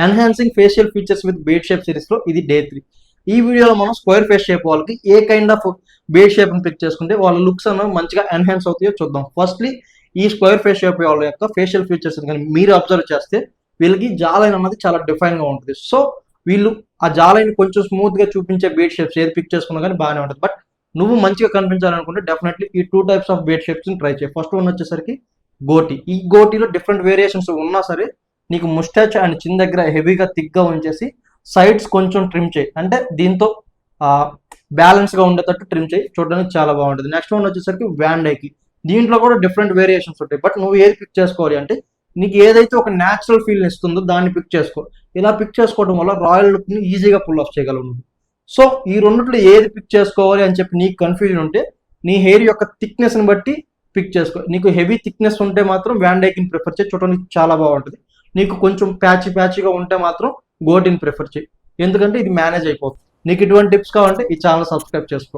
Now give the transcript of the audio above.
Enhancing facial features with bed shape series లో ఇది day 3. ఈ వీడియోలో మనం స్క్వేర్ ఫేస్ షేప్ వాళ్ళకి ఏ కైండ్ ఆఫ్ బేడ్ షేప్ ని పిక్ చేసుకుంటే వాళ్ళ లుక్స్ అన్నవి మంచిగా ఎన్హాన్స్ అవుతాయో చూద్దాం. ఫస్ట్లీ ఈ స్క్వేర్ ఫేస్ షేప్ వాళ్ళ యొక్క ఫేషియల్ ఫీచర్స్ కానీ మీరు అబ్జర్వ్ చేస్తే వీళ్ళకి జాలైన్ అన్నది చాలా డిఫైన్ గా ఉంటుంది. సో వీళ్ళు ఆ జాలైన్ కొంచెం స్మూత్ గా చూపించే బేడ్ షేప్స్ ఏది పిక్ చేసుకున్నా కానీ బాగానే ఉంటుంది. బట్ నువ్వు మంచిగా కనిపించాలనుకుంటే డెఫినెట్లీ ఈ 2 టైప్స్ ఆఫ్ బేడ్ షేప్స్ ని ట్రై చేయి. ఫస్ట్ వన్ వచ్చేసరికి గోటి. ఈ గోటీలో డిఫరెంట్ వేరియేషన్స్ ఉన్నా సరే నీకు ముస్టాచ్ అండ్ చిన్న దగ్గర హెవీగా థిక్గా ఉంచేసి సైడ్స్ కొంచెం ట్రిమ్ చేయి, అంటే దీంతో బ్యాలెన్స్ గా ఉండేటట్టు ట్రిమ్ చేయి, చూడడానికి చాలా బాగుంటుంది. నెక్స్ట్ వన్ వచ్చేసరికి వ్యాండైకి. దీంట్లో కూడా డిఫరెంట్ వేరియేషన్స్ ఉంటాయి. బట్ నువ్వు ఏది పిక్ చేసుకోవాలి అంటే నీకు ఏదైతే ఒక న్యాచురల్ ఫీల్ ఇస్తుందో దాన్ని పిక్ చేసుకో. ఇలా పిక్ చేసుకోవడం వల్ల రాయల్ లుక్ ని ఈజీగా పుల్ ఆఫ్ చేయగలవు. సో ఈ రెండిట్లో ఏది పిక్ చేసుకోవాలి అని చెప్పి నీకు కన్ఫ్యూజన్ ఉంటే నీ హెయిర్ యొక్క థిక్నెస్ ని బట్టి పిక్ చేసుకో. నీకు హెవీ థిక్నెస్ ఉంటే మాత్రం వ్యాండైకిని ప్రిఫర్ చేయి, చూడడానికి చాలా బాగుంటుంది. నీకు కొంచెం ప్యాచీగా ఉంటే మాత్రం గోటిని ప్రిఫర్ చేయి, ఎందుకంటే ఇది మేనేజ్ అయిపోతుంది. నీకు ఇటువంటి టిప్స్ కావాలంటే ఈ ఛానల్ సబ్స్క్రైబ్ చేసుకో.